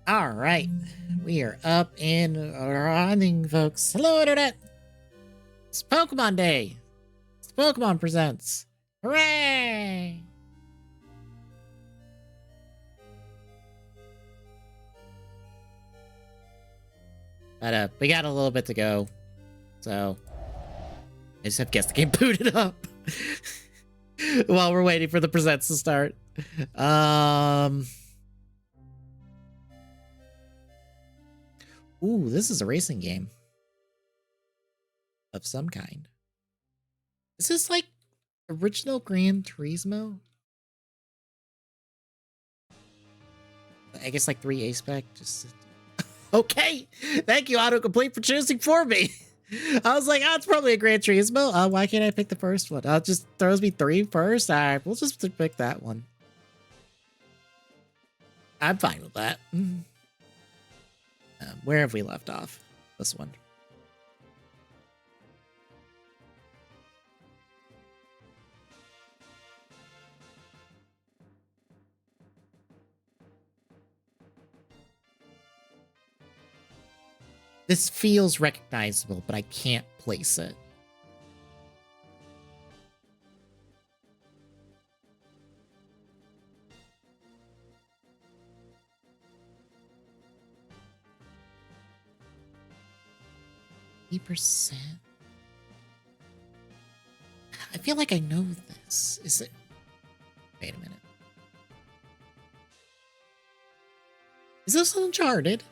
All right, we are up and running, folks. Hello, Internet. It's Pokemon Day. It's Pokemon Presents. Hooray! But we got a little bit to go, so I just have to get the game booted up while we're waiting for the presents to start. Ooh, this is a racing game of some kind. Is this like original Gran Turismo? I guess like 3 A-Spec. Just okay. Thank you, autocomplete, for choosing for me. I was like, oh, it's probably a Gran Turismo. Why can't I pick the first one? It just throws me 3 first. All right, we'll just pick that one. I'm fine with that. Where have we left off? This one. This feels recognizable, but I can't place it. %. I feel like I know this. Is it? Wait a minute. Is this Uncharted?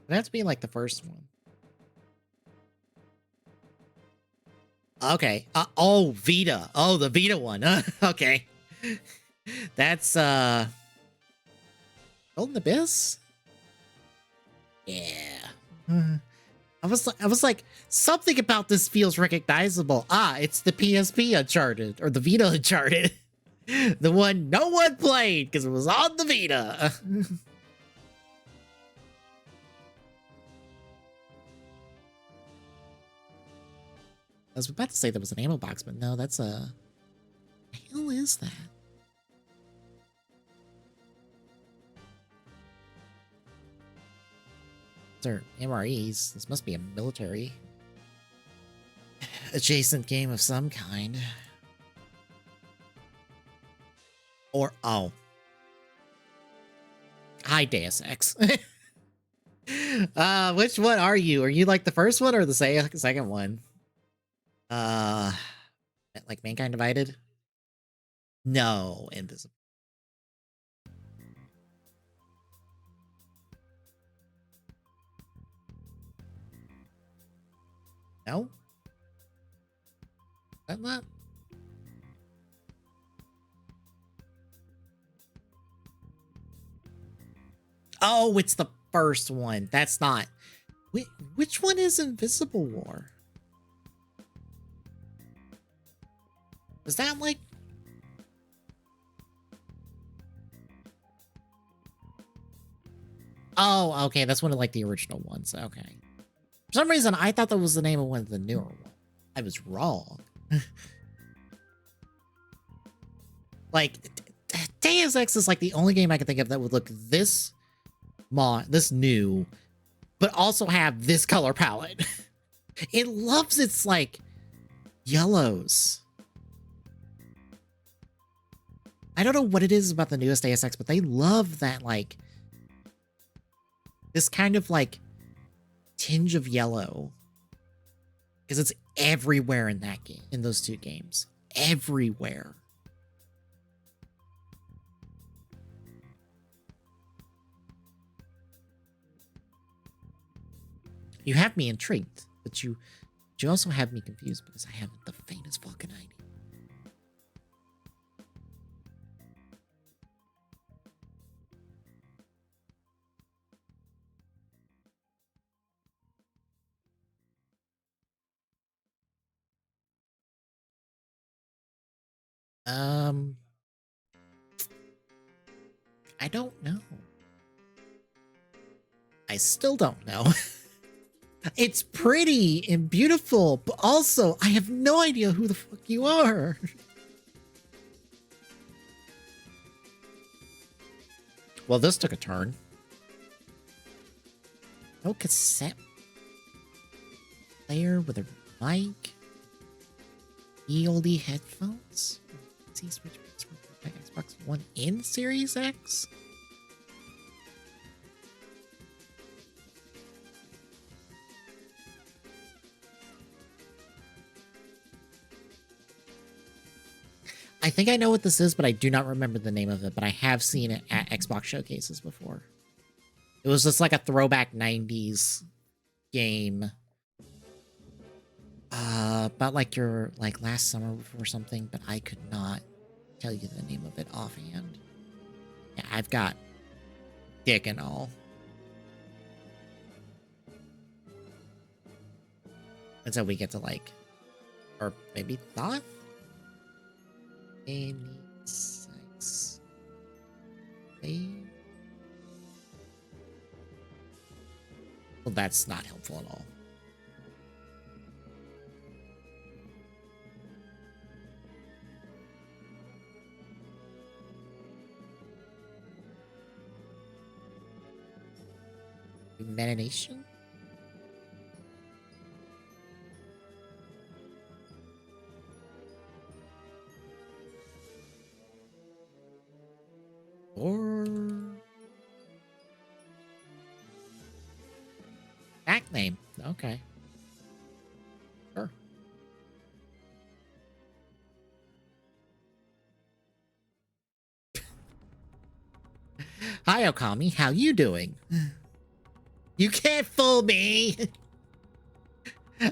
It has to be like the first one. Okay. Oh, Vita. Oh, the Vita one. Okay. That's Golden Abyss? Yeah. I was like, something about this feels recognizable. It's the PSP Uncharted, or the Vita Uncharted. The one no one played because it was on the Vita. I was about to say there was an ammo box, but no, that's a... What the hell is that? These are MREs. This must be a military adjacent game of some kind. Or, oh. Hi, Deus Ex. Which one are you? Are you like the first one or the second one? Like Mankind Divided? No, Invisible. No? Is that not? Oh, it's the first one. That's not. Which one is Invisible War? Was that like... Oh, okay. That's one of like the original ones. Okay. For some reason, I thought that was the name of one of the newer ones. I was wrong. Like, Deus Ex is like the only game I can think of that would look this new, but also have this color palette. It loves its like yellows. I don't know what it is about the newest Deus Ex, but they love that, like, this kind of, like, tinge of yellow. Because it's everywhere in that game, in those two games. Everywhere. You have me intrigued, but you also have me confused because I haven't the faintest fucking idea. I don't know. I still don't know. It's pretty and beautiful, but also I have no idea who the fuck you are. Well, this took a turn. No cassette player with a mic. EOD headphones. See Switch Xbox One in Series X. I think I know what this is, but I do not remember the name of it. But I have seen it at Xbox showcases before. It was just like a throwback 90s game. About like your last summer or something, but I could not tell you the name of it offhand. Yeah, I've got dick and all. And so we get to or maybe Thoth? Any sex. Well, that's not helpful at all. Meditation? Or back name. Okay. Sure. Hi, Okami. How you doing? You can't fool me.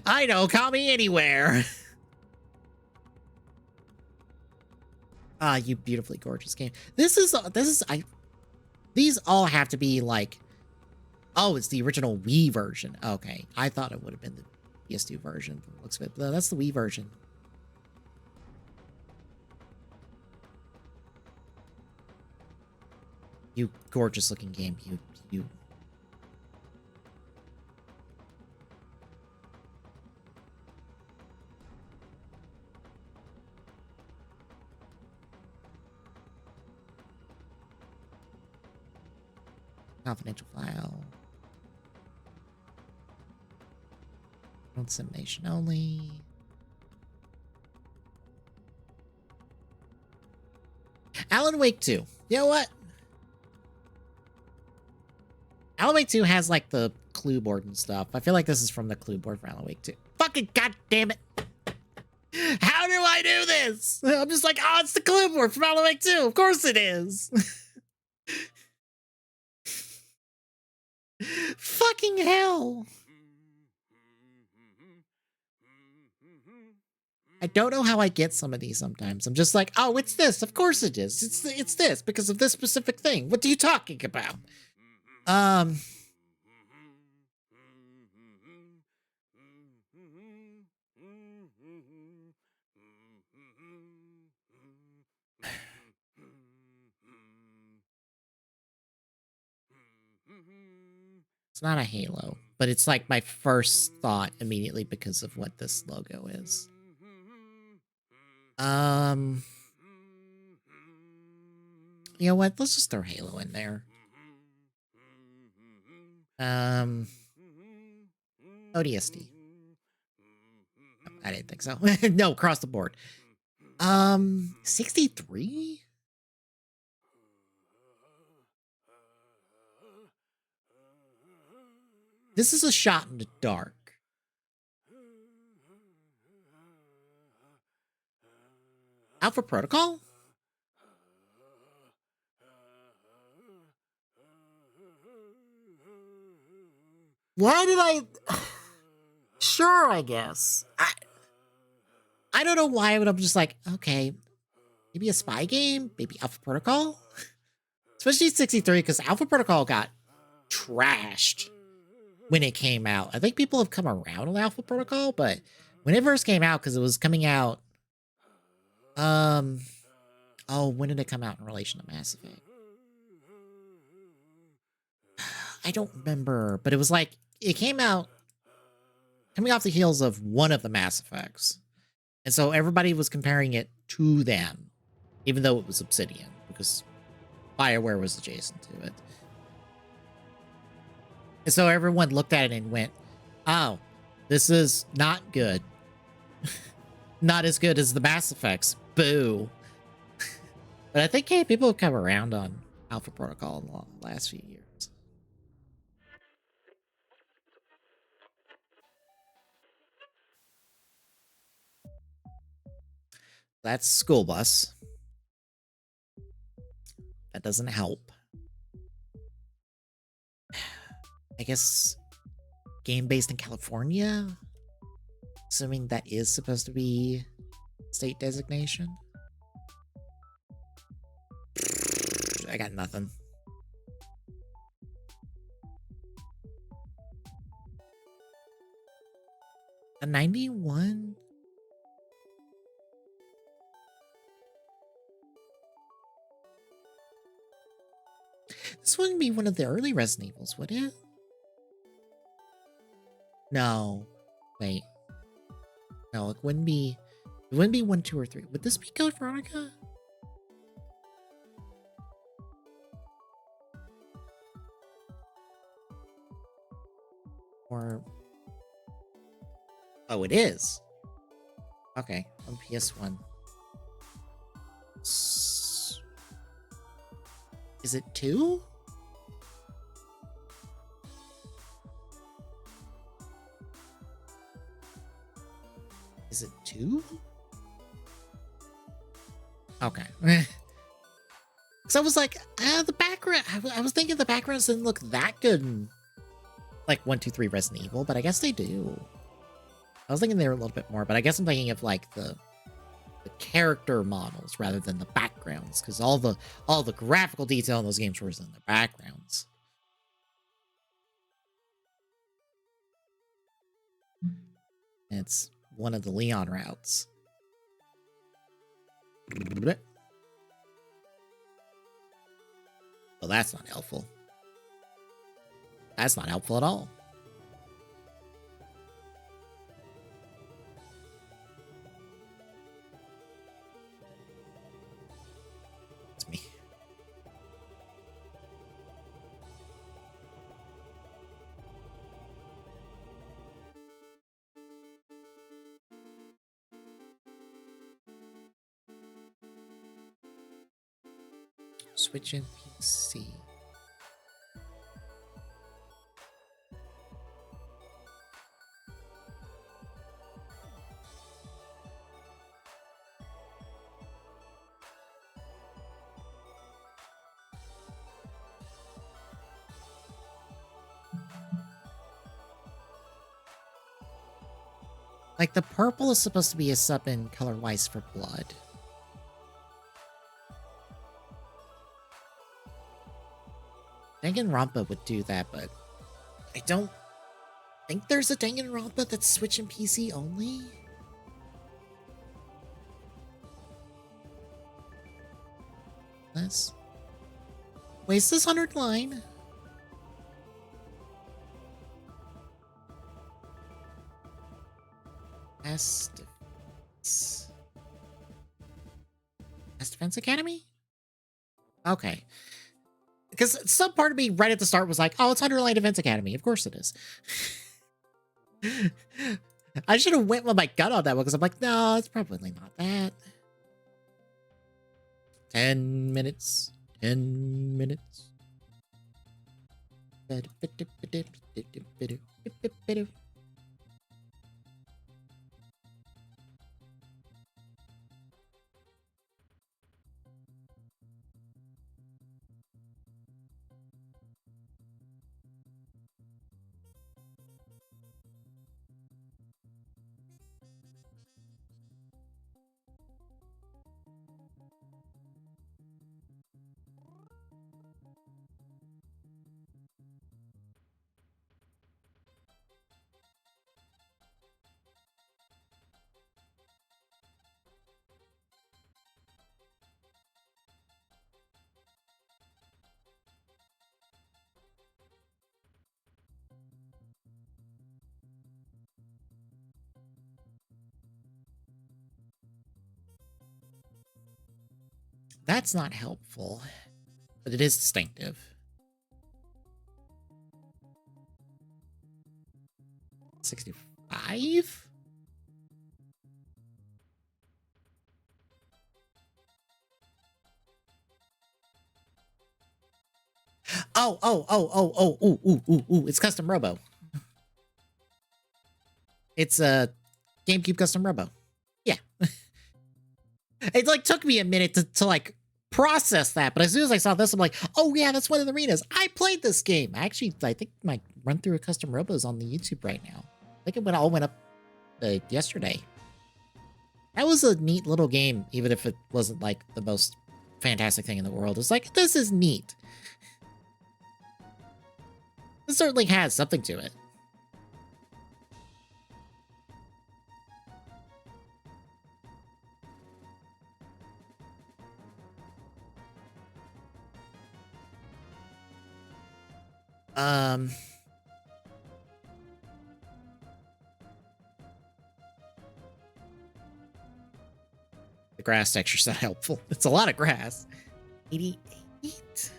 I know Okami anywhere. Ah, you beautifully gorgeous game. These all have to be oh, it's the original Wii version. Okay, I thought it would have been the PS2 version. Looks good. No, that's the Wii version. You gorgeous looking game. You. Confidential file. Dissemination only. Alan Wake 2. You know what? Alan Wake 2 has the clue board and stuff. I feel like this is from the clue board for Alan Wake 2. Fucking goddamn it. How do I do this? I'm just oh, it's the clue board from Alan Wake 2. Of course it is. Fucking hell. I don't know how I get some of these sometimes. I'm just oh, it's this. Of course it is. It's this because of this specific thing. What are you talking about? It's not a Halo, but it's my first thought immediately because of what this logo is. You know what? Let's just throw Halo in there. ODST. I didn't think so. No, across the board. 63? This is a shot in the dark. Alpha Protocol? Why did I... Sure, I guess. I don't know why, but I'm just okay, maybe a spy game? Maybe Alpha Protocol? Especially 63, because Alpha Protocol got trashed when it came out. I think people have come around on Alpha Protocol, but when it first came out, because it was coming out... Oh, when did it come out in relation to Mass Effect? I don't remember, but it was it came out coming off the heels of one of the Mass Effects. And so everybody was comparing it to them, even though it was Obsidian, because BioWare was adjacent to it. And so everyone looked at it and went, oh, this is not good. Not as good as the Mass Effects. Boo. But I think, hey, people have come around on Alpha Protocol in the last few years. That's school bus. That doesn't help. I guess game based in California? Assuming that is supposed to be state designation. I got nothing. A 91? This wouldn't be one of the early Resident Evils, would it? No. Wait. No, it wouldn't be 1, 2, or 3. Would this be Code Veronica? Or oh, it is. Okay, on PS1. Is it 2? Is it 2? Okay. Because I was like, the background. I was thinking the backgrounds didn't look that good in like 1, 2, 3 Resident Evil, but I guess they do. I was thinking they were a little bit more, but I guess I'm thinking of like the character models rather than the backgrounds, because all the graphical detail in those games was in the backgrounds. It's one of the Leon routes. Well, that's not helpful. That's not helpful at all. It's me. Switch in PC. Like, the purple is supposed to be a sub in color-wise for blood. Danganronpa would do that, but I don't think there's a Danganronpa that's Switch and PC only. This. Wait, is this 100 line? S Defense Academy? Okay. Because some part of me right at the start was like, oh, it's Underline Defense Academy. Of course it is. I should have went with my gut on that one because I'm like, no, it's probably not that. 10 minutes. 10 minutes. That's not helpful. but it is distinctive. $65? Oh, it's custom robo. It's a GameCube custom robo. Yeah. It like took me a minute to like process that, but as soon as I saw this, I'm like, oh yeah, that's one of the arenas. I played this game. I think my run through of custom robos on the YouTube right now. I think it all went up yesterday. That was a neat little game, even if it wasn't like the most fantastic thing in the world. It's like, this is neat. It certainly has something to it. The grass texture's not helpful. It's a lot of grass. 88.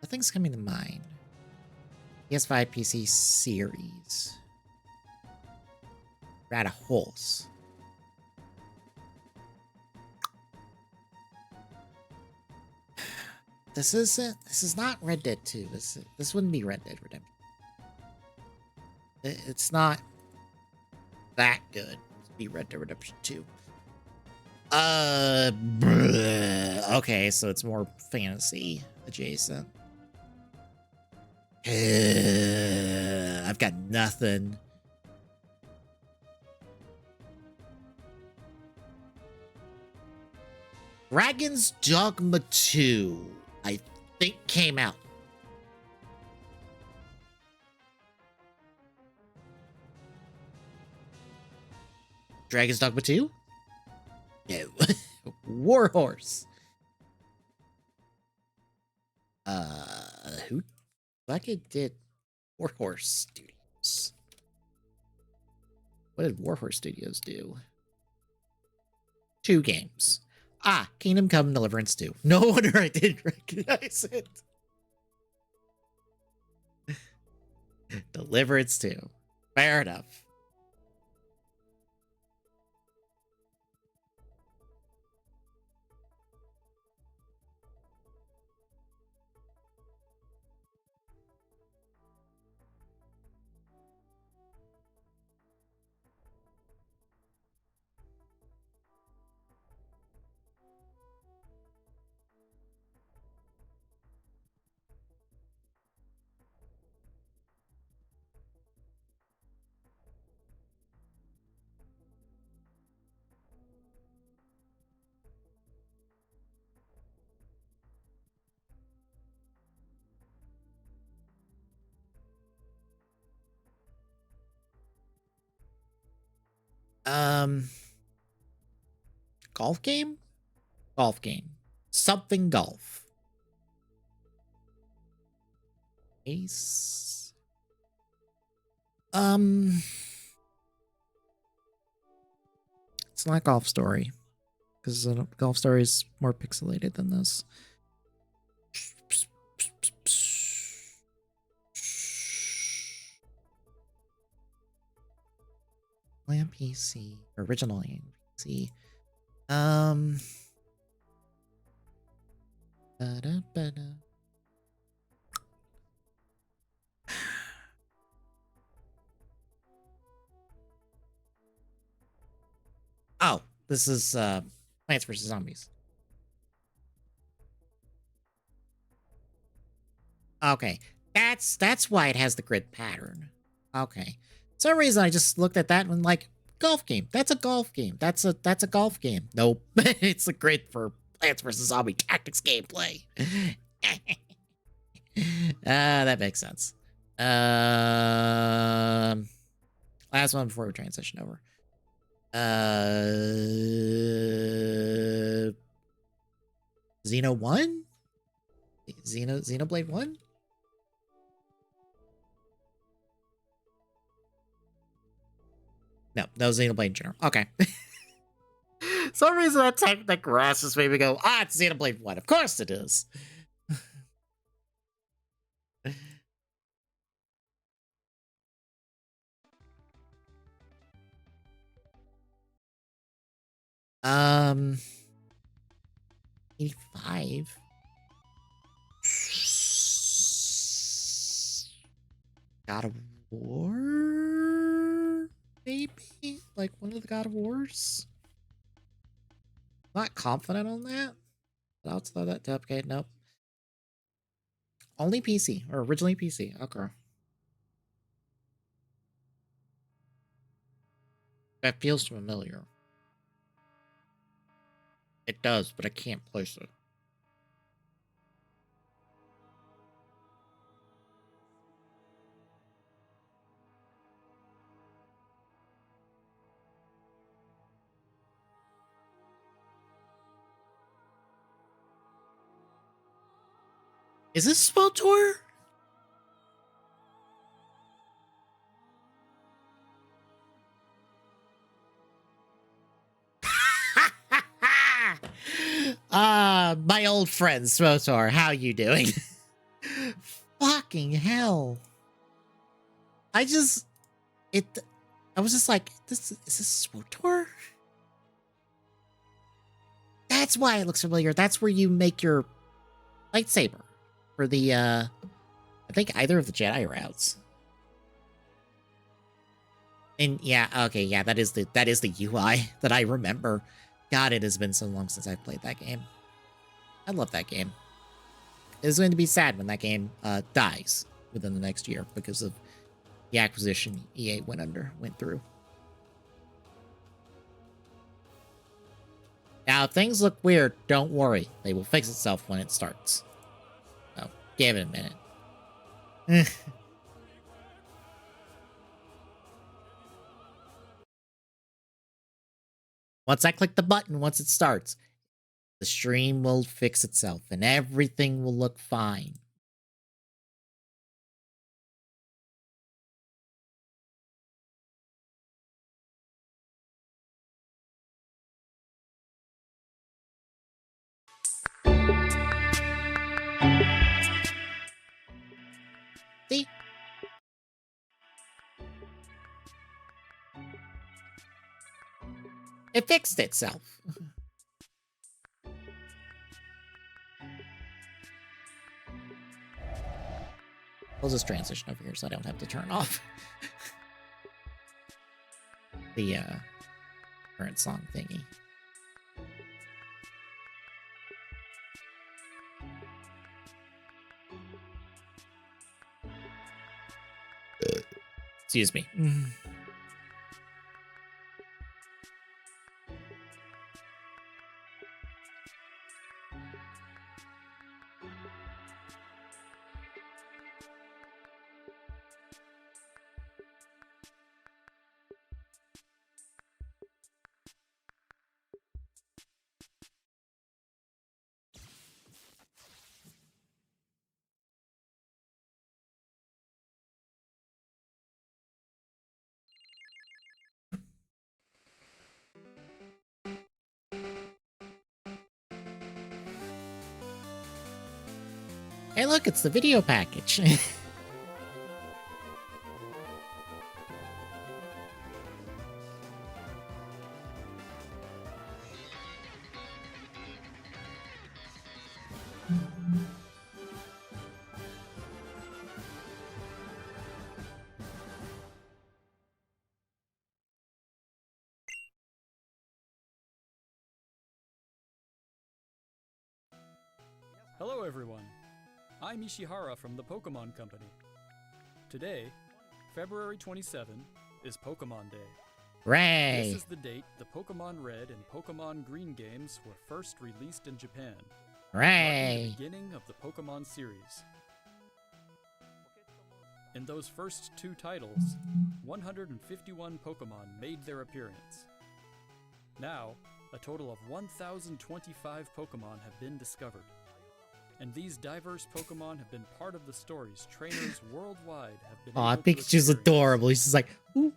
Nothing's coming to mind. PS5 PC series. Rat a horse. This is not Red Dead 2. This wouldn't be Red Dead Redemption. It's not that good to be Red Dead Redemption 2. Okay, so it's more fantasy adjacent. I've got nothing. Dragon's Dogma 2, I think, came out. Dragon's Dogma 2? No. Warhorse. Who fucking did Warhorse Studios? What did Warhorse Studios do? 2 games. Kingdom Come Deliverance 2. No wonder I didn't recognize it. Deliverance 2. Fair enough. Golf game? Golf game. Something golf. Ace. It's not Golf Story. Because Golf Story is more pixelated than this. Lamb PC. Original Lamb PC. Oh, this is Plants vs. Zombies. Okay. That's why it has the grid pattern. Okay. For some reason I just looked at that and like, golf game. That's a golf game. That's a golf game. Nope. It's a grid for Plants vs. Zombie Tactics gameplay. That makes sense. Last one before we transition over. Xeno 1? Xenoblade 1? No, that was Xenoblade in general. Okay. Some reason that grass just made me go, it's Xenoblade 1. Of course it is. Um, 85. God of War? Maybe? Like one of the God of Wars? Not confident on that. But I'll throw that to upgrade. Nope. Only PC, or originally PC. Okay. That feels familiar. It does, but I can't place it. Is this SWTOR? My old friend SWTOR, how you doing? Fucking hell. I was just like, is this SWTOR? That's why it looks familiar. That's where you make your lightsaber for the, I think either of the Jedi routes. And yeah, okay, yeah, that is the UI that I remember. God, it has been so long since I've played that game. I love that game. It's going to be sad when that game dies within the next year because of the acquisition EA went through. Now, if things look weird, don't worry. They will fix itself when it starts. So, give it a minute. Once I click the button, once it starts, the stream will fix itself and everything will look fine. See? It fixed itself. We'll just transition over here so I don't have to turn off the current song thingy. Excuse me. Hey, look, it's the video package. Hello everyone, I'm Ishihara from the Pokemon Company. Today, February 27, is Pokemon Day. Hooray! This is the date the Pokemon Red and Pokemon Green games were first released in Japan. Hooray! The beginning of the Pokemon series. In those first two titles, 151 Pokemon made their appearance. Now, a total of 1,025 Pokemon have been discovered. And these diverse Pokemon have been part of the stories trainers worldwide have been able to Pikachu's experience. adorable. He's just like, ooh,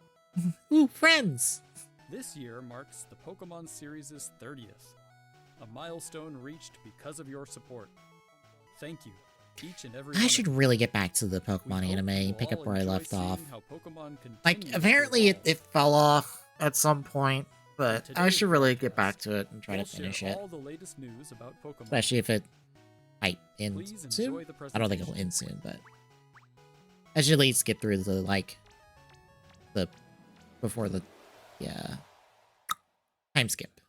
Ooh, friends. This year marks the Pokemon series' 30th, a milestone reached because of your support. Thank you, each and every I one should of you. really get back to the We Pokemon hope anime you and will pick up all where I enjoy left off. seeing how Pokemon Like, continues to apparently evolve. it fell off at some point, but I today's should really get back broadcast, to it and try to we'll finish share it. all the latest news about Pokemon. Especially if it might end Please soon. enjoy the I don't think it'll presentation. end soon, but I should at least get through the, like, before the, yeah, time skip.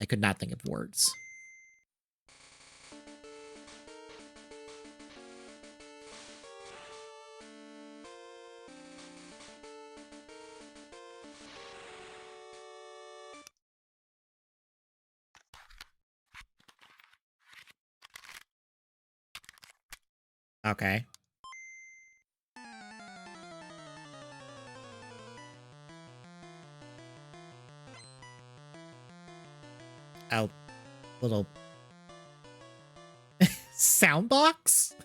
I could not think of words. Okay. Oh, little sound box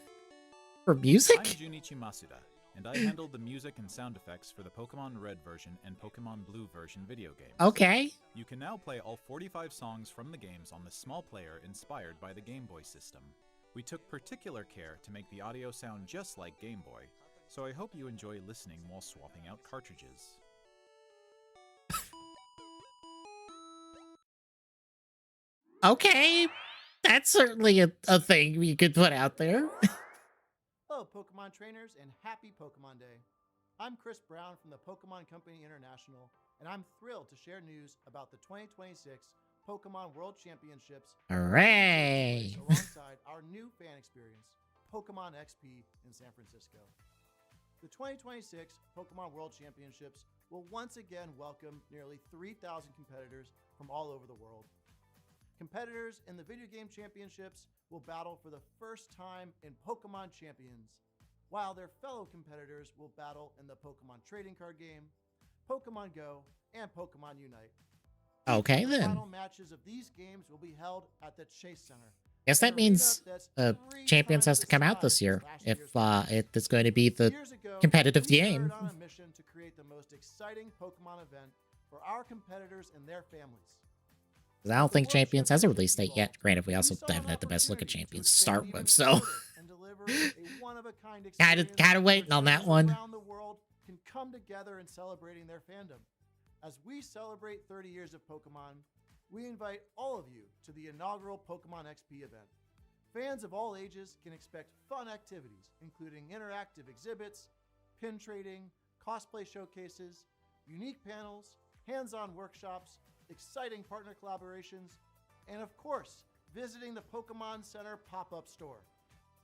for music? I'm Junichi Masuda, and I handled the music and sound effects for the Pokemon Red version and Pokemon Blue version video games. Okay. You can now play all 45 songs from the games on the small player inspired by the Game Boy system. We took particular care to make the audio sound just like Game Boy, so I hope you enjoy listening while swapping out cartridges. Okay. That's certainly a thing you could put out there. Hello, Pokemon trainers, and happy Pokemon Day. I'm Chris Brown from the Pokemon Company International, and I'm thrilled to share news about the 2026 Pokemon World Championships. Hooray! Alongside our new fan experience, Pokemon XP in San Francisco. The 2026 Pokemon World Championships will once again welcome nearly 3,000 competitors from all over the world. Competitors in the video game championships will battle for the first time in Pokemon Champions, while their fellow competitors will battle in the Pokemon trading card game, Pokemon Go, and Pokemon Unite. Okay, The then. final matches of these games will be held at the Chase Center. Guess that means Champions has to come out this year if it's going to be the competitive game. On a mission to create the most exciting Pokemon event for our competitors and their families. I don't think Champions has a release date yet. Granted, we also haven't had the best look at Champions to start with, so kind of waiting on that one. Around the world can come together in celebrating their fandom. As we celebrate 30 years of Pokemon, we invite all of you to the inaugural Pokemon XP event. Fans of all ages can expect fun activities, including interactive exhibits, pin trading, cosplay showcases, unique panels, hands-on workshops, exciting partner collaborations, and of course, visiting the Pokemon Center pop-up store.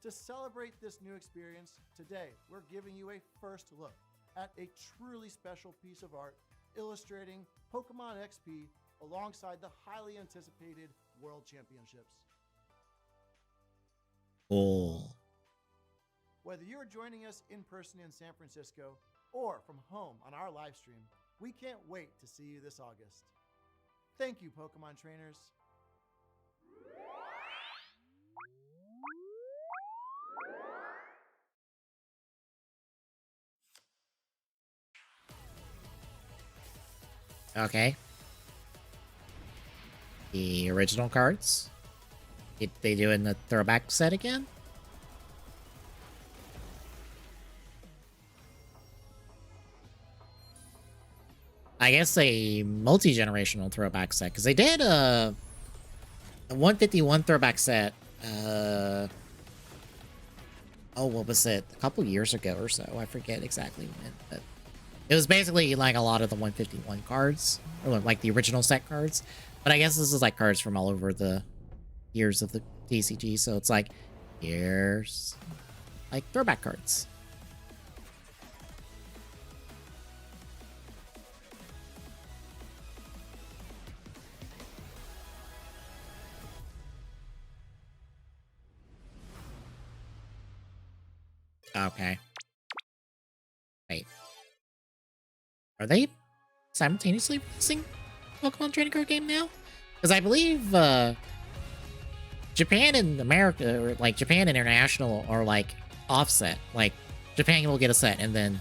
To celebrate this new experience, today we're giving you a first look at a truly special piece of art illustrating Pokemon XP alongside the highly anticipated World Championships. Cool. Whether you're joining us in person in San Francisco or from home on our live stream, we can't wait to see you this August. Thank you, Pokemon trainers. Okay. The original cards. They doing the throwback set again? I guess a multi-generational throwback set, because they did a 151 throwback set. Oh, what was it? A couple years ago or so. I forget exactly when, but it was basically like a lot of the 151 cards, or like the original set cards. But I guess this is like cards from all over the years of the TCG, so it's like, here's like throwback cards. Okay. Wait. Are they simultaneously releasing Pokemon trading card game now? Because I believe Japan and America, or like Japan International, are like offset. Like Japan will get a set, and then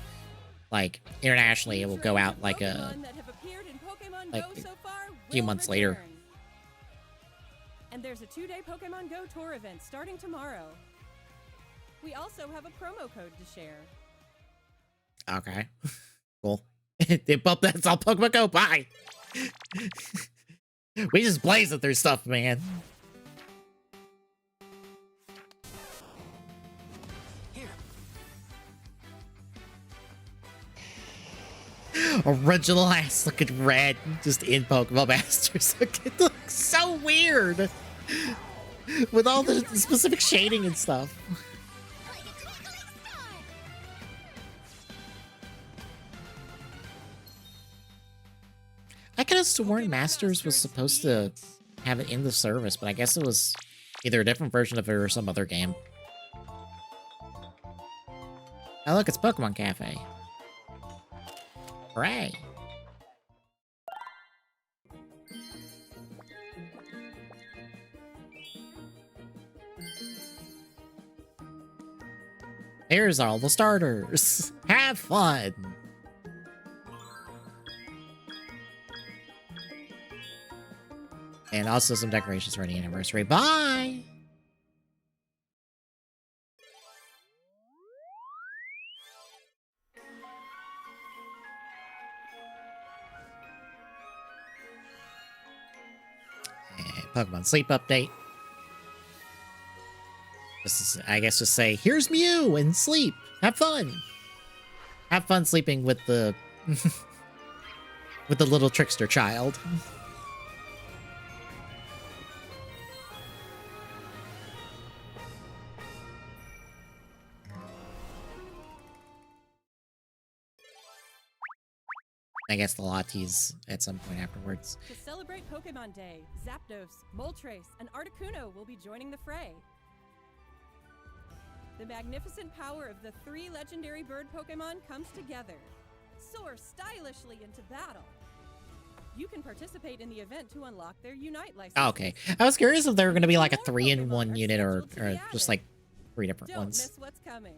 like internationally, it will go out like a few months later. And there's a 2-day Pokemon Go Tour event starting tomorrow. We also have a promo code to share. Okay. Cool. That's all Pokemon Go. Bye. We just blaze it through stuff, man. Original ass looking red just in Pokemon Masters. It looks so weird with all the specific shading and stuff. I could have sworn Masters was supposed to have it in the service, but I guess it was either a different version of it or some other game. Oh, look, it's Pokemon Cafe. Hooray. Here's all the starters. Have fun. And also some decorations for the anniversary. Bye! And Pokemon Sleep Update. This is, I guess, just say, here's Mew and sleep. Have fun. Have fun sleeping with the with the little trickster child. I guess the Lattes at some point afterwards. To celebrate Pokemon Day, Zapdos, Moltres, and Articuno will be joining the fray. The magnificent power of the 3 legendary bird Pokemon comes together. Soar stylishly into battle. You can participate in the event to unlock their Unite license. Okay. I was curious if they were going to be like a 3-in-1 unit or just like 3 different Don't ones. miss what's coming.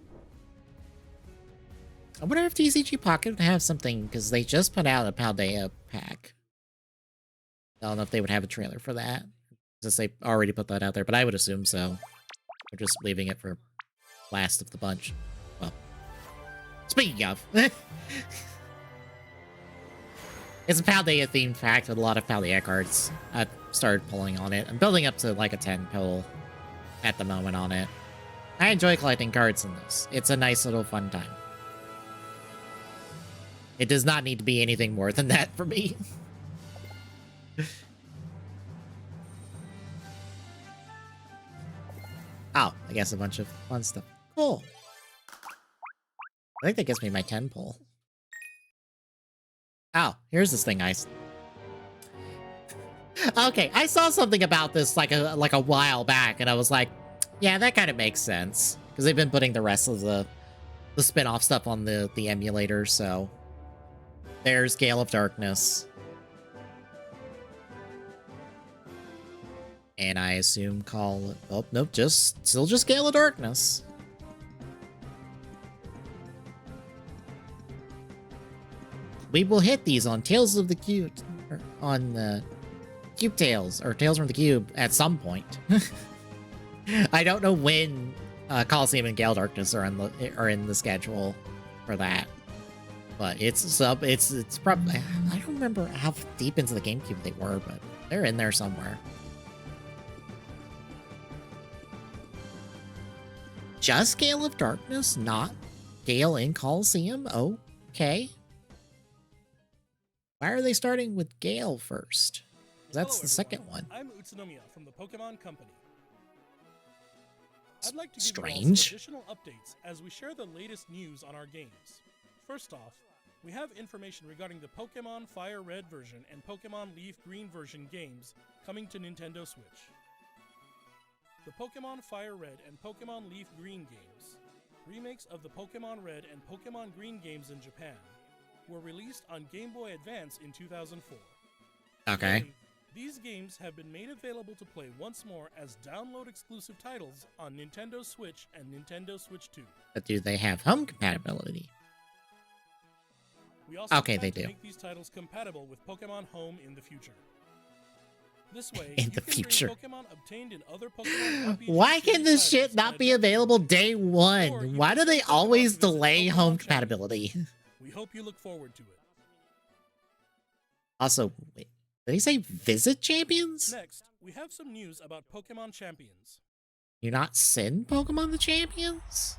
I wonder if TCG Pocket would have something, because they just put out a Paldea pack. I don't know if they would have a trailer for that, since they already put that out there, but I would assume so. We're just leaving it for last of the bunch. Well, speaking of, it's a Paldea themed pack with a lot of Paldea cards. I've started pulling on it. I'm building up to like a 10 pull at the moment on it. I enjoy collecting cards in this. It's a nice little fun time. It does not need to be anything more than that for me. Oh, I guess a bunch of fun stuff. Cool. I think that gives me my 10 pull. Oh, here's this thing Okay, I saw something about this like a while back, and I was like, yeah, that kind of makes sense. Because they've been putting the rest of the spin-off stuff on the emulator, so... There's Gale of Darkness. And I assume call... Oh, nope, still just Gale of Darkness. We will hit these on Tales of the Cube... on Cube Tales, or Tales from the Cube, at some point. I don't know when Coliseum and Gale of Darkness are in the schedule for that. But it's probably, I don't remember how deep into the GameCube they were, but they're in there somewhere. Just Gale of Darkness, not Gale in Coliseum? Okay. Why are they starting with Gale first? That's the second one. I'm Utsunomiya from the Pokemon Company. I'd like to give you all Strange. some additional updates as we share the latest news on our games. First off, we have information regarding the Pokemon Fire Red version and Pokemon Leaf Green version games coming to Nintendo Switch. The Pokemon Fire Red and Pokemon Leaf Green games, remakes of the Pokemon Red and Pokemon Green games in Japan, were released on Game Boy Advance in 2004. Okay. And these games have been made available to play once more as download-exclusive titles on Nintendo Switch and Nintendo Switch 2. But do they have home compatibility? We also Okay, plan they to do. make these titles compatible with Pokemon Home in the future. This way, In you the can future. bring Pokemon obtained in other Pokemon RPG Why can series this shit titles not at be a available discount. day Or one? you Why can do they send Pokemon always to visit delay Pokemon home Champions. compatibility? We hope you look forward to it. Also, wait, did he say visit champions? Next, we have some news about Pokemon Champions. You not send Pokemon to champions?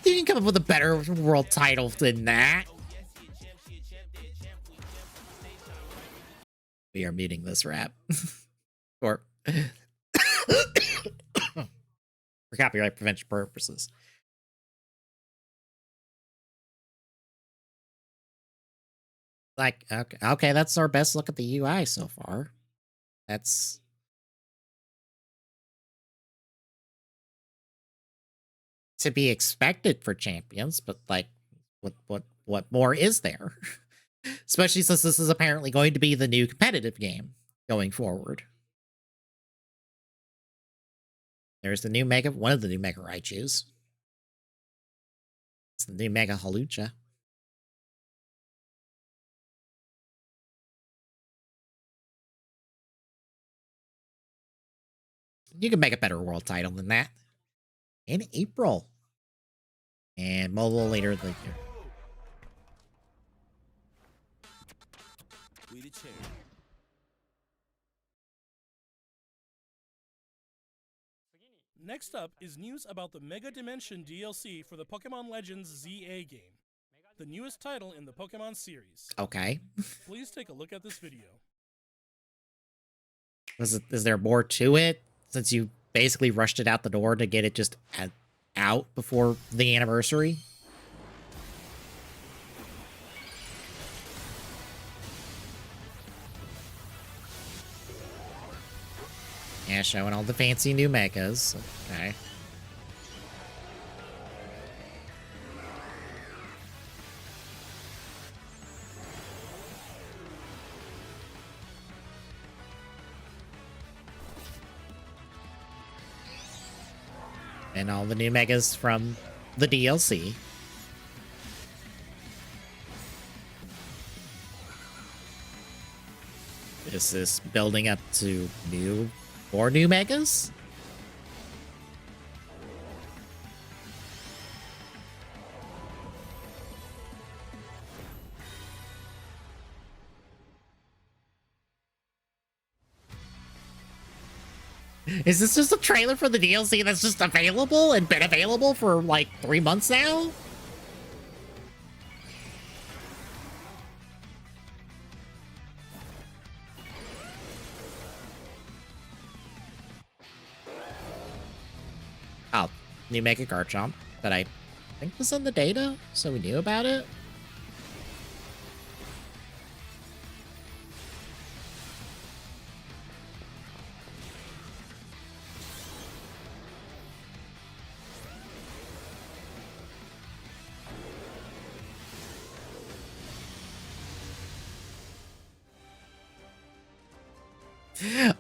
You can come up with a better world title than that. We are muting this rap. Or for copyright prevention purposes. Like, okay, that's our best look at the UI so far. That's to be expected for champions, but like, what more is there? Especially since this is apparently going to be the new competitive game going forward. There's the new Mega, one of the new Mega Raichus. It's the new Mega Halucha. You can make a better world title than that. In April. And mobile later the year. We the chair. Next up is news about the Mega Dimension DLC for the Pokemon Legends ZA game, the newest title in the Pokemon series. Okay. Please take a look at this video. Is there more to it? Since you basically rushed it out the door to get it just out before the anniversary? Yeah, showing all the fancy new mechas. Okay. And all the new megas from the DLC. Is this building up to more new megas? Is this just a trailer for the DLC that's just available and been available for like 3 months now? Oh, new Mega Garchomp that I think was in the data, so we knew about it.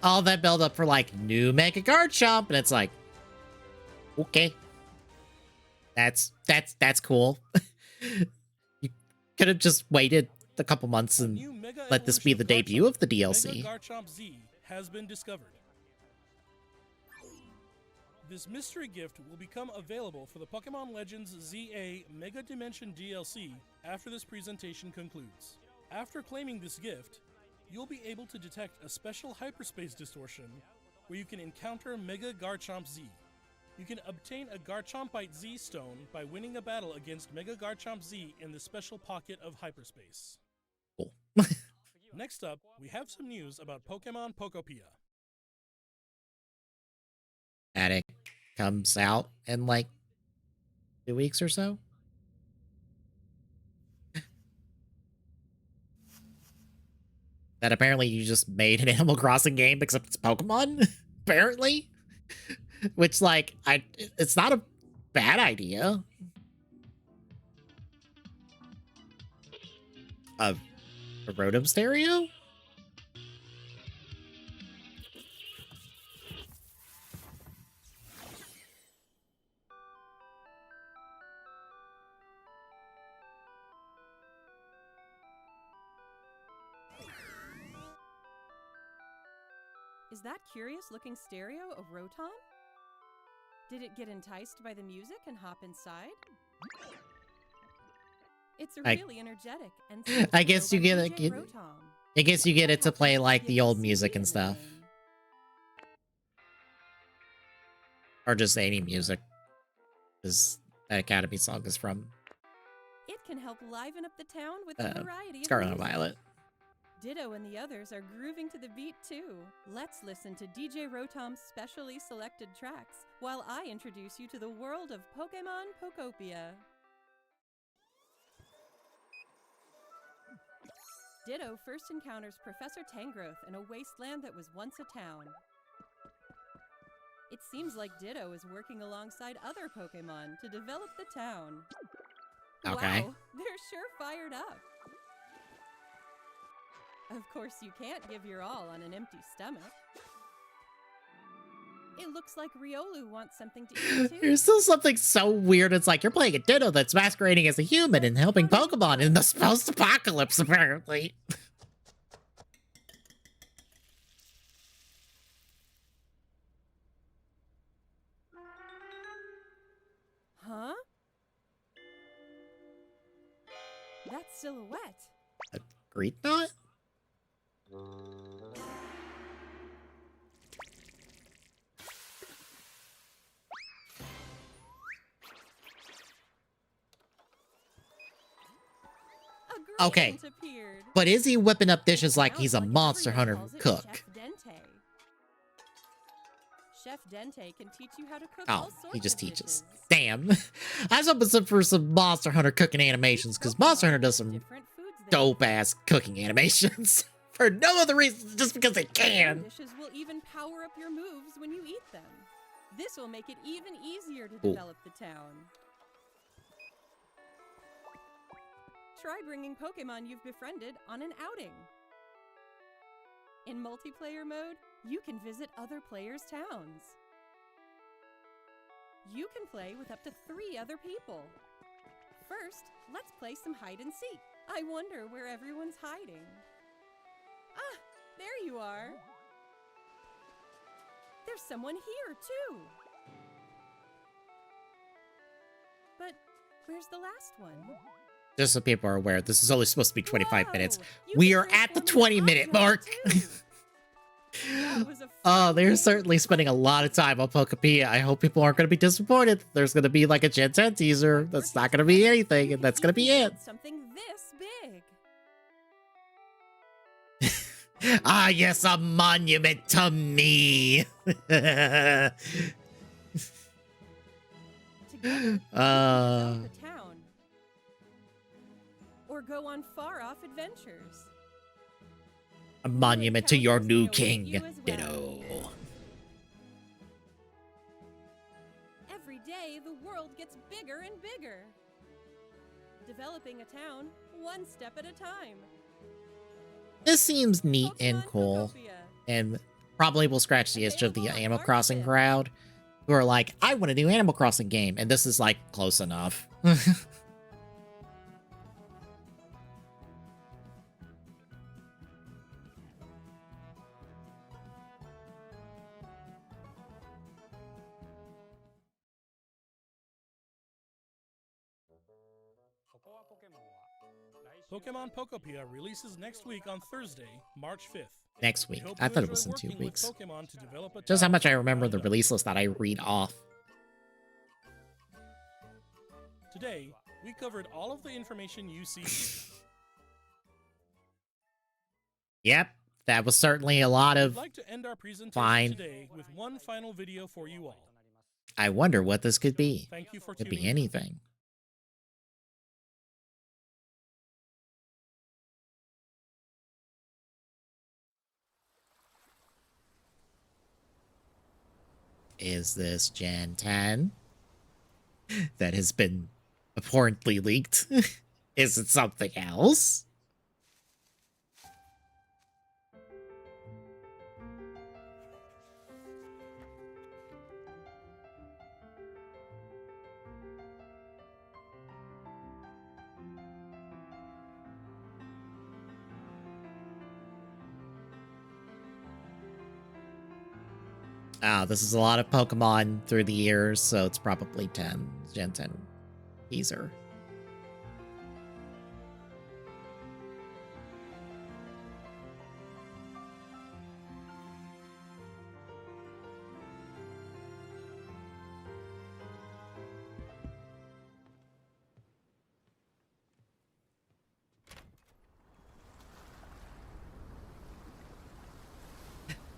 All that build up for like new Mega Garchomp, and it's like, okay, that's cool. You could have just waited a couple months and let this be the debut of the DLC. Mega Garchomp Z has been discovered. This mystery gift will become available for the Pokemon Legends ZA Mega Dimension DLC after this presentation concludes. After claiming this gift, you'll be able to detect a special hyperspace distortion where you can encounter Mega Garchomp Z. You can obtain a Garchompite Z stone by winning a battle against Mega Garchomp Z in the special pocket of hyperspace. Cool. Next up, we have some news about Pokemon Pokopia. Attic comes out in like 2 weeks or so. That apparently you just made an Animal Crossing game except it's Pokemon, apparently. Which like it's not a bad idea. A Rotom stereo? Is that curious-looking stereo a Rotom? Did it get enticed by the music and hop inside? It's really energetic and I guess you get DJ it. Rotom. I guess you get it to play like the old music and stuff, or just any music. Because that Academy song is from It can help liven up the town with a variety of Scarlet and music. Violet. Ditto and the others are grooving to the beat too. Let's listen to DJ Rotom's specially selected tracks while I introduce you to the world of Pokemon Pokopia. Ditto first encounters Professor Tangrowth in a wasteland that was once a town. It seems like Ditto is working alongside other Pokemon to develop the town. Okay. Wow, they're sure fired up. Of course, you can't give your all on an empty stomach. It looks like Riolu wants something to eat too. There's still something so weird. It's like you're playing a Ditto that's masquerading as a human and helping Pokemon in the post-apocalypse, apparently. Huh? That silhouette. A Great Knot? A Okay. Greedent appeared. But is he whipping up dishes like Sounds he's a like Monster everyone Hunter calls it cook? Chef Dente. Chef Dente can teach you how to cook Oh, all sorts he just of teaches. dishes. Damn. I was hoping for some Monster Hunter cooking animations, because Monster Hunter does some Different foods they dope-ass cooking animations. For no other reason, just because they Some can. dishes will even power up your moves when you eat them. This will make it even easier to Cool. develop the town. Try bringing Pokemon you've befriended on an outing. In multiplayer mode, you can visit other players' towns. You can play with up to 3 other people. First, let's play some hide and seek. I wonder where everyone's hiding. Ah, there you are. There's someone here, too. But where's the last one? Just so people are aware, this is only supposed to be 25 minutes. Whoa, you We can are at the transform into 20-minute Hot mark. Dog, too. That was a Oh, fun they're game. certainly spending a lot of time on Pokepia. I hope people aren't going to be disappointed. There's going to be like a Gen 10 teaser that's not going to be anything, and that's going to be it. Something this big. Ah, yes, a monument to me. Together, you can develop the town. Or go on far-off adventures. A monument to your new Challenges may await king, you as well. Ditto. Every day, the world gets bigger and bigger. Developing a town, one step at a time. This seems neat and Pokemon cool, Pokopia. and probably will scratch the itch of the Animal Crossing crowd, who are like, I want a new Animal Crossing game, and this is like close enough. Pokemon Pokopia releases next week on Thursday, March 5th. Next We week. hope I you thought it enjoy was in 2 working with weeks. Pokemon to develop a Just how town much I from the remember the ground up. release list that I read off. Today, we covered all of the information you see here. Yep, that was certainly a lot I'd of... like to end our presentation Fine. today with one final video for you all. I wonder what this could be. Thank you for Could tuning be in. anything. Is this Gen 10? that has been abhorrently leaked. Is it something else? Oh, this is a lot of Pokemon through the years, so it's probably 10. Gen 10 teaser.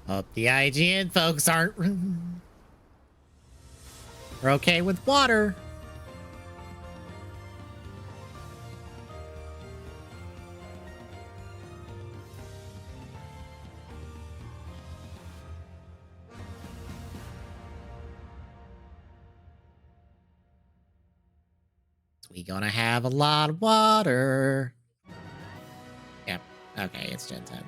Hope the IGN folks aren't are okay with water. We gonna have a lot of water. Yep. Okay, it's Gen 10.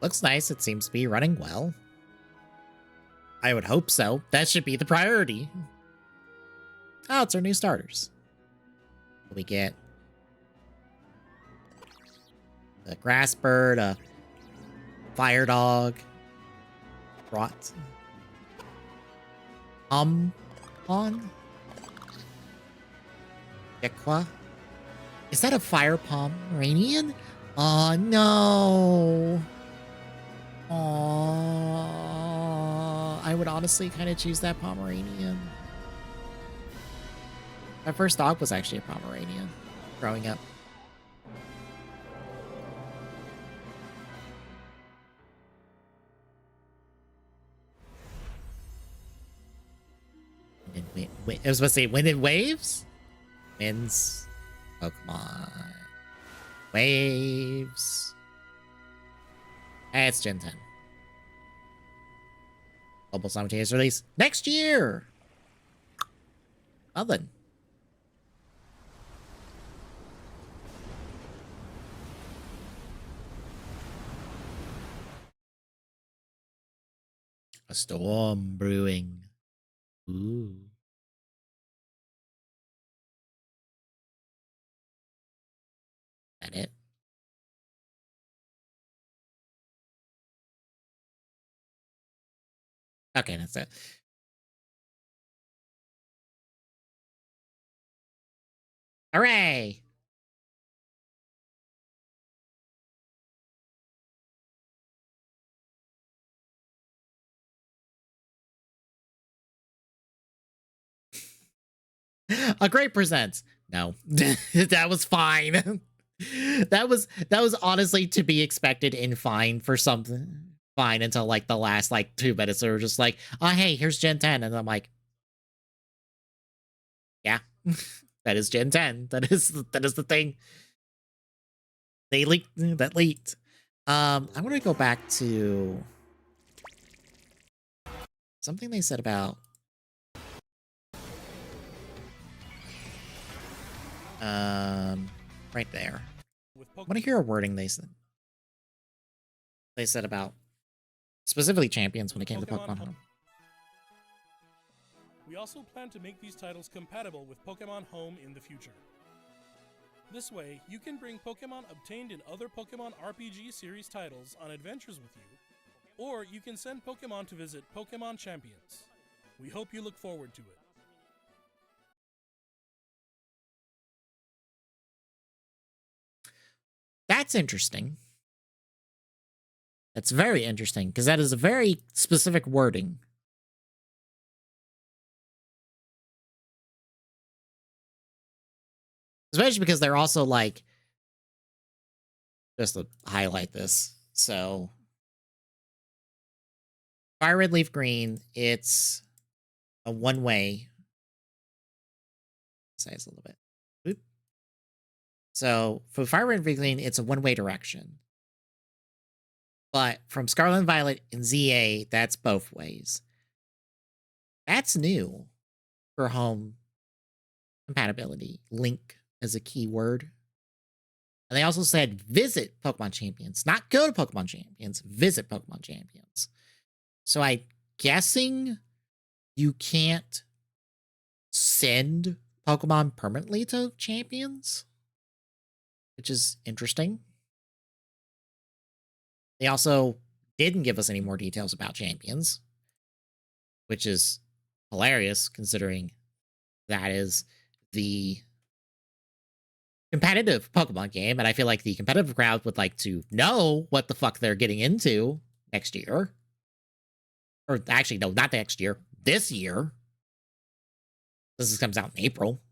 Looks nice. It seems to be running well. I would hope so. That should be the priority. Oh, it's our new starters. We get a grass bird, a fire dog, rot, on, Gekwa. Is that a fire Pomeranian? Oh no. Aww. I would honestly kind of choose that Pomeranian. My first dog was actually a Pomeranian growing up. I was supposed to say Wind and Waves? Winds. Pokemon. Waves. It's Gen 10. Global simultaneous release next year. Well then. A storm brewing. Ooh. That it? Okay, that's it. Hooray! A great present. No, that was fine. that was honestly to be expected and fine for something. Fine until like the last like 2 minutes. They were just like, oh hey, here's Gen 10, and I'm like, yeah, that is Gen 10. That is the thing. They leaked that leaked. I want to go back to something they said about right there. I want to hear a wording they said about specifically champions when it came to Pokemon Home. We also plan to make these titles compatible with Pokemon Home in the future. This way, you can bring Pokemon obtained in other Pokemon RPG series titles on adventures with you, or you can send Pokemon to visit Pokemon Champions. We hope you look forward to it. that's interesting. That's very interesting, because that is a very specific wording. Especially because they're also like, just to highlight this. So, Fire Red Leaf Green, it's a one-way. Size a little bit. Oop. So, for Fire Red Leaf Green, it's a one-way direction. But from Scarlet and Violet and ZA, that's both ways. That's new for home compatibility. Link as a keyword. And they also said visit Pokemon Champions, not go to Pokemon Champions, visit Pokemon Champions. So I'm guessing you can't send Pokemon permanently to Champions, which is interesting. They also didn't give us any more details about Champions, which is hilarious considering that is the competitive Pokemon game, and I feel like the competitive crowd would like to know what the fuck they're getting into next year. Or actually, no, not next year. This year. This comes out in April.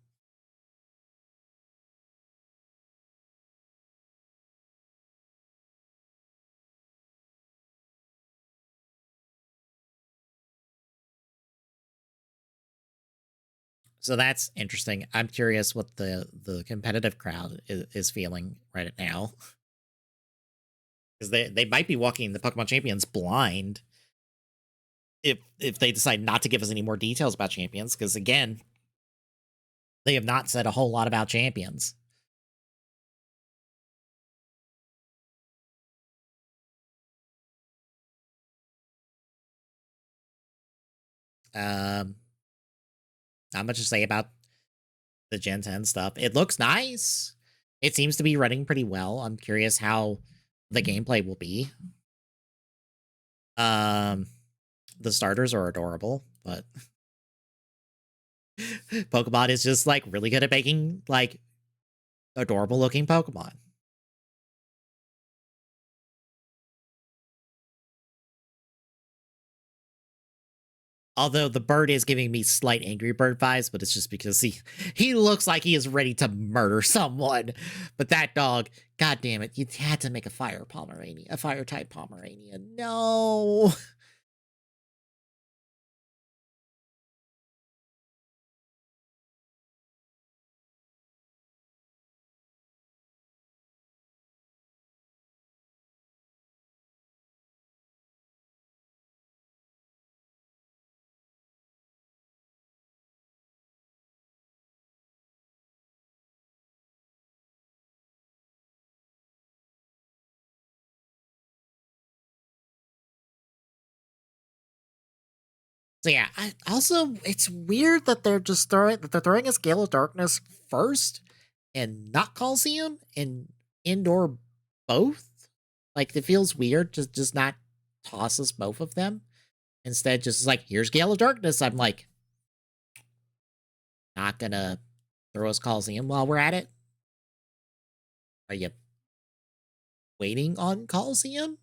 So that's interesting. I'm curious what the competitive crowd is feeling right now. Because they might be walking the Pokemon Champions blind if they decide not to give us any more details about Champions. Because again, they have not said a whole lot about Champions. Not much to say about the Gen 10 stuff. It looks nice. It seems to be running pretty well. I'm curious how the gameplay will be. The starters are adorable, but Pokemon is just like really good at making like adorable looking Pokemon. Although the bird is giving me slight Angry Bird vibes, but it's just because he looks like he is ready to murder someone. But that dog, god damn it, you had to make a fire Pomeranian, a fire type Pomeranian. No. So yeah, it's weird that they're throwing us Gale of Darkness first and not Coliseum and indoor both. Like it feels weird to just not toss us both of them. Instead, just like, here's Gale of Darkness. I'm like, not gonna throw us Coliseum while we're at it. Are you waiting on Coliseum?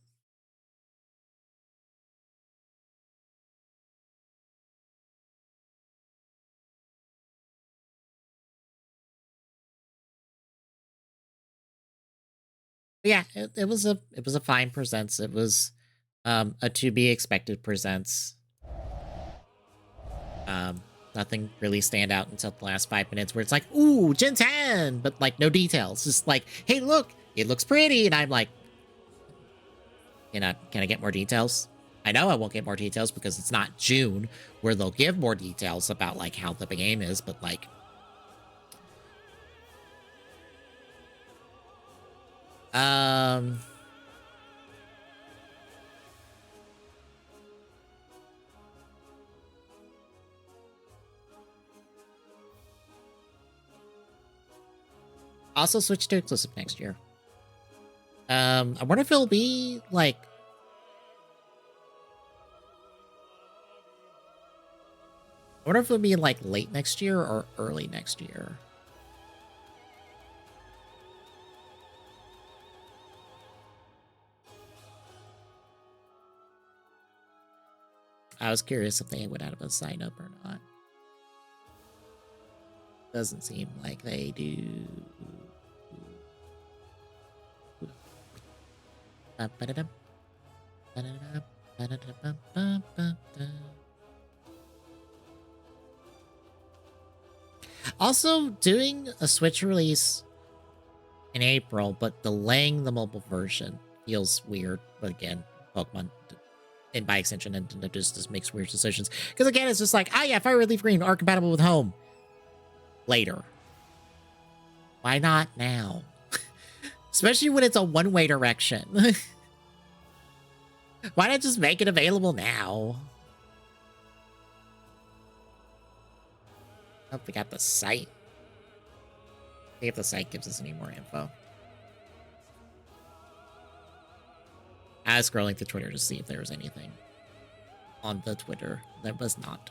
Yeah, it was a fine presents. It was a to be expected presents. Nothing really stand out until the last 5 minutes where it's like, ooh, Gen 10, but like no details. Just like, hey, look, it looks pretty, and I'm like, can I get more details? I know I won't get more details because it's not June where they'll give more details about like how the game is, but like, also switch to exclusive next year. I wonder if it'll be like, I wonder if it'll be like late next year or early next year. I was curious if they would have a sign up or not. Doesn't seem like they do. Also, doing a Switch release in April, but delaying the mobile version feels weird. But again, Pokemon, and by extension, Nintendo just makes weird decisions. Because again, it's just like, ah, yeah, Fire Red Leaf Green are compatible with Home. Later. Why not now? Especially when it's a one-way direction. Why not just make it available now? Oh, we got the site. See if the site gives us any more info. I was scrolling through Twitter to see if there was anything on the Twitter. There was not.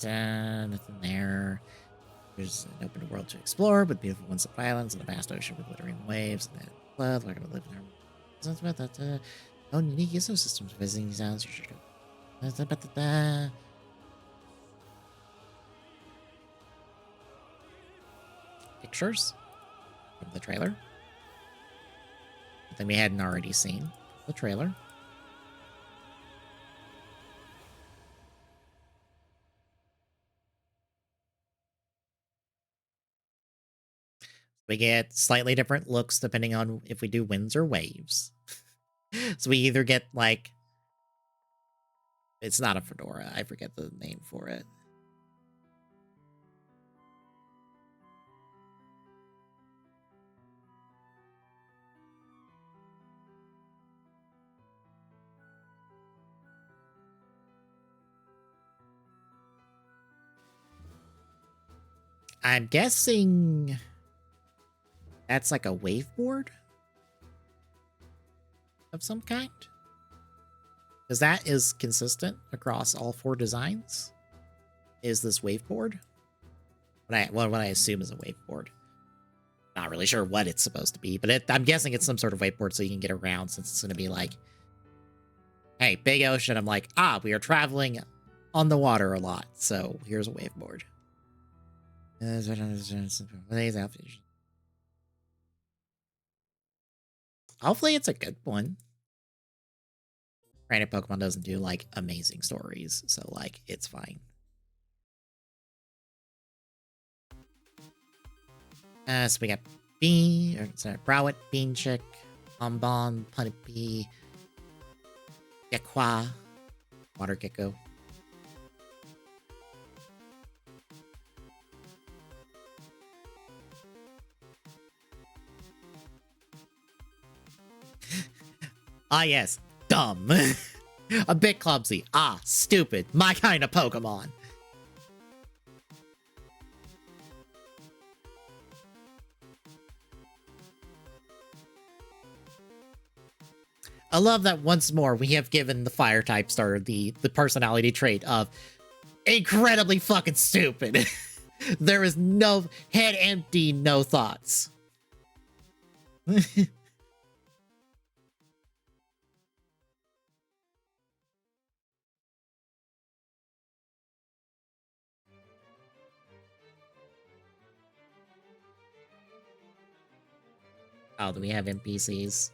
Nothing there. There's an open world to explore with beautiful ones of islands and a vast ocean with glittering waves and then blood. We're gonna live in there. Sounds about that. Own unique ecosystems visiting these islands. You should go. Pictures from the trailer. Something we hadn't already seen. The trailer. We get slightly different looks depending on if we do winds or waves. So we either get like, it's not a fedora. I forget the name for it. I'm guessing that's like a waveboard of some kind. Because that is consistent across all 4 designs. Is this waveboard? What I assume is a waveboard. Not really sure what it's supposed to be, but I'm guessing it's some sort of waveboard so you can get around, since it's going to be like, hey, big ocean. I'm like, we are traveling on the water a lot, so here's a waveboard. Hopefully it's a good one. Granted, Pokemon doesn't do, like, amazing stories, so, like, it's fine. So we got Browit, Beanchick, Bonbon, Punipee, Gekwa, Water Gecko. Yes, dumb. A bit clumsy. Stupid. My kind of Pokemon. I love that once more we have given the fire type starter the personality trait of incredibly fucking stupid. There is no head empty, no thoughts. Oh, do we have NPCs?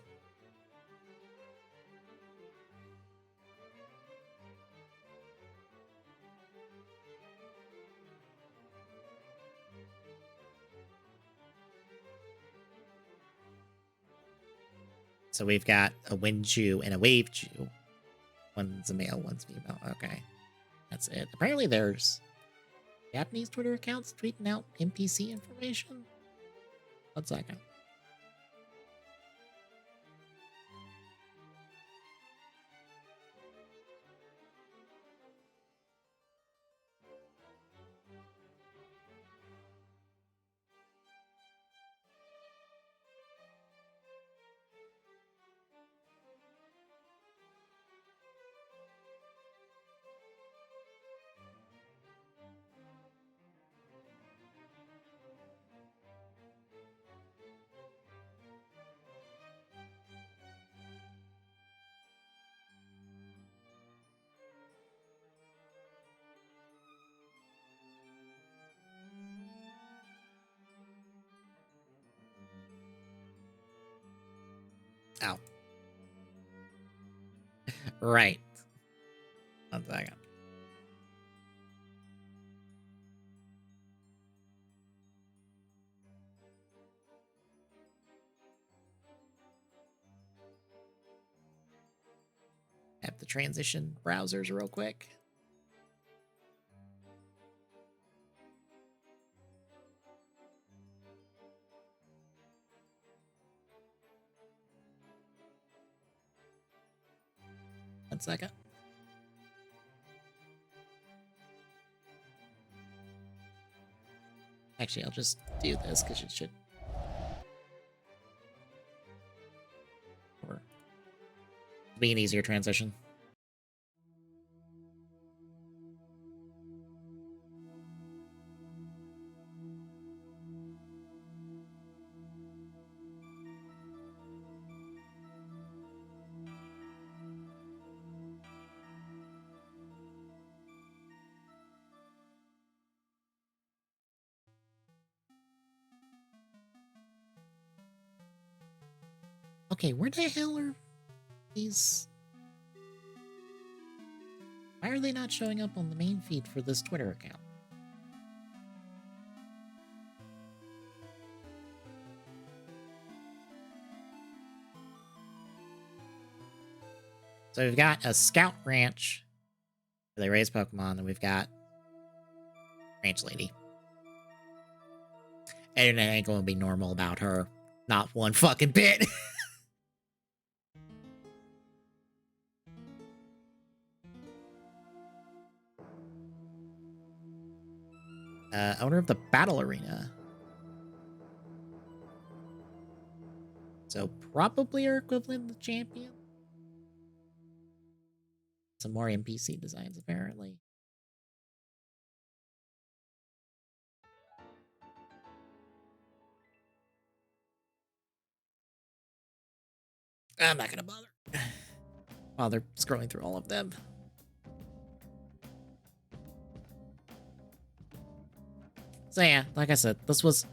So we've got a Winju and a Waveju. One's a male, one's female. Okay. That's it. Apparently there's Japanese Twitter accounts tweeting out NPC information. One second. Right. 1 second. Have the transition browsers real quick. One second. Actually, I'll just do this because it should. Or be an easier transition. Okay, where the hell are these? Why are they not showing up on the main feed for this Twitter account? So we've got a Scout Ranch where they raise Pokemon, and we've got Ranch Lady. And it ain't gonna be normal about her. Not one fucking bit. Owner of the Battle Arena. So probably our equivalent of the champion. Some more NPC designs, apparently. I'm not gonna bother scrolling through all of them. So yeah, like I said, this was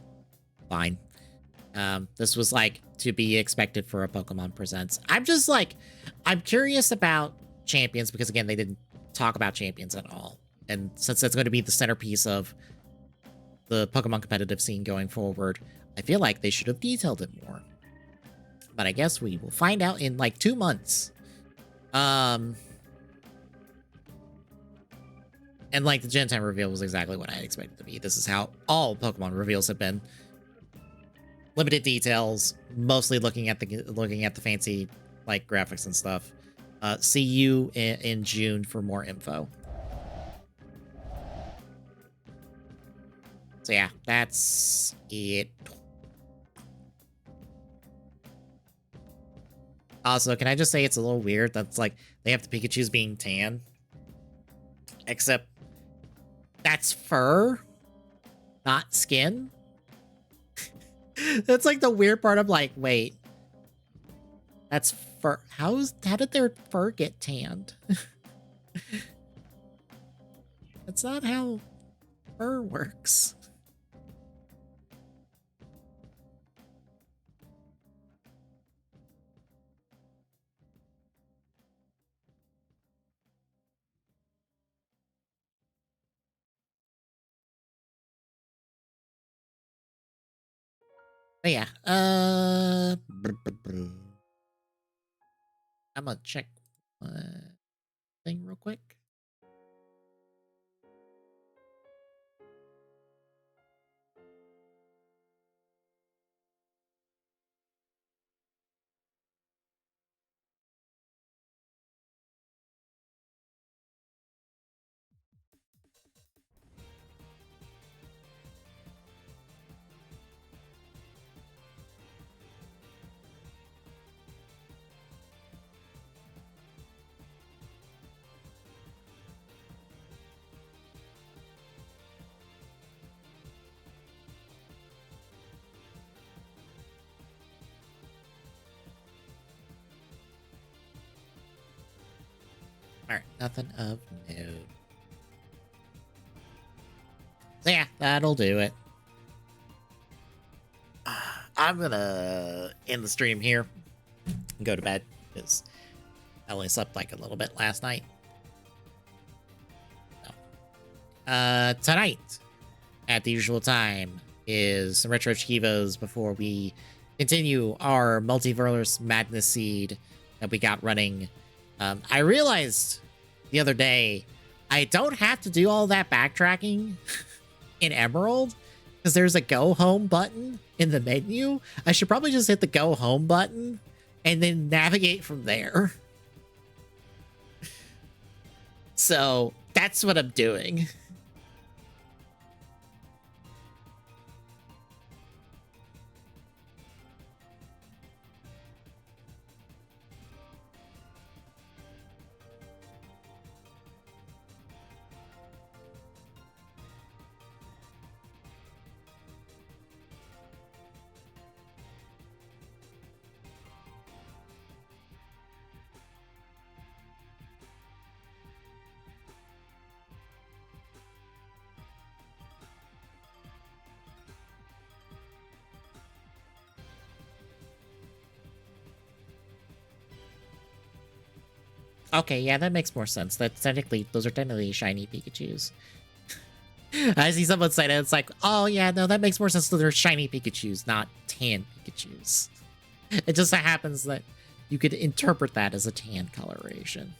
fine. This was like to be expected for a Pokemon Presents. I'm curious about champions because again, they didn't talk about champions at all. And since that's going to be the centerpiece of the Pokemon competitive scene going forward, I feel like they should have detailed it more. But I guess we will find out in like 2 months. And like the Gen 10 reveal was exactly what I expected to be. This is how all Pokemon reveals have been. Limited details, mostly looking at the fancy like graphics and stuff. See you in June for more info. So yeah, that's it. Also, can I just say it's a little weird that's like they have the Pikachu's being tan, except that's fur, not skin. That's like the weird part of like, wait, that's fur. How did their fur get tanned? That's not how fur works. But yeah, I'm gonna check thing real quick. All right, nothing of note. So yeah, that'll do it. I'm gonna end the stream here and go to bed because I only slept like a little bit last night. So. Tonight, at the usual time, is some Retro Chivos before we continue our Multiverse Madness seed that we got running. I realized the other day I don't have to do all that backtracking in Emerald because there's a go home button in the menu. I should probably just hit the go home button and then navigate from there. So that's what I'm doing. Okay, yeah, that makes more sense. Those are technically shiny Pikachus. I see someone say that, it's like, oh yeah, no, that makes more sense. So they're shiny Pikachus, not tan Pikachus. It just so happens that you could interpret that as a tan coloration.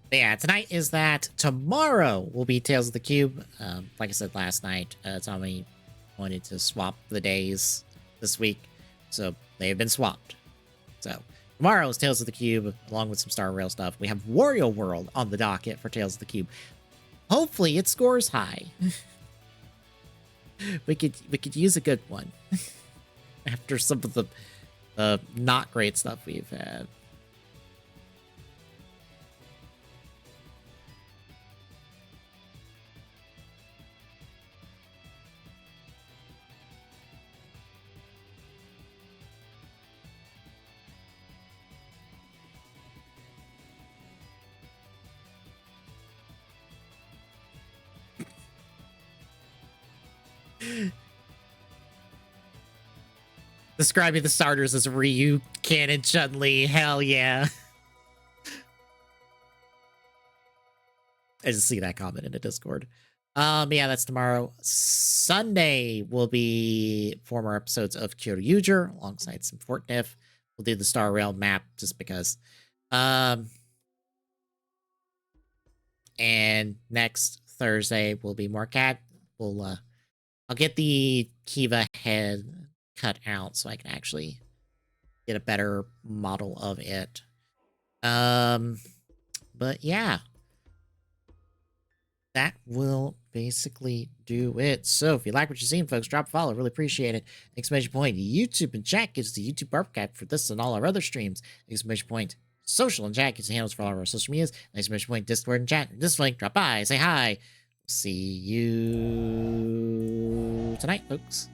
But yeah, tonight is that. Tomorrow will be Tales of the Cube. Like I said last night, Tommy wanted to swap the days this week, so they have been swapped. So tomorrow is Tales of the Cube, along with some Star Rail stuff. We have Wario World on the docket for Tales of the Cube. Hopefully, it scores high. we could use a good one after some of the not great stuff we've had. Describing the starters as Ryu, Ken, and Chun-Li. Hell yeah. I just see that comment in the Discord. Yeah, that's tomorrow. Sunday will be 4 more episodes of Kyoryuger alongside some Fort Diff. We'll do the Star Rail map just because. And next Thursday will be more cat. I'll get the Kiva head cut out so I can actually get a better model of it. But yeah, that will basically do it. So if you like what you're seeing, folks, drop a follow. Really appreciate it. Exclamation point YouTube and chat gives the YouTube archive for this and all our other streams. Exclamation point social and chat gives the handles for all of our social medias. Exclamation point Discord and chat. This link, drop by, say hi. See you tonight, folks.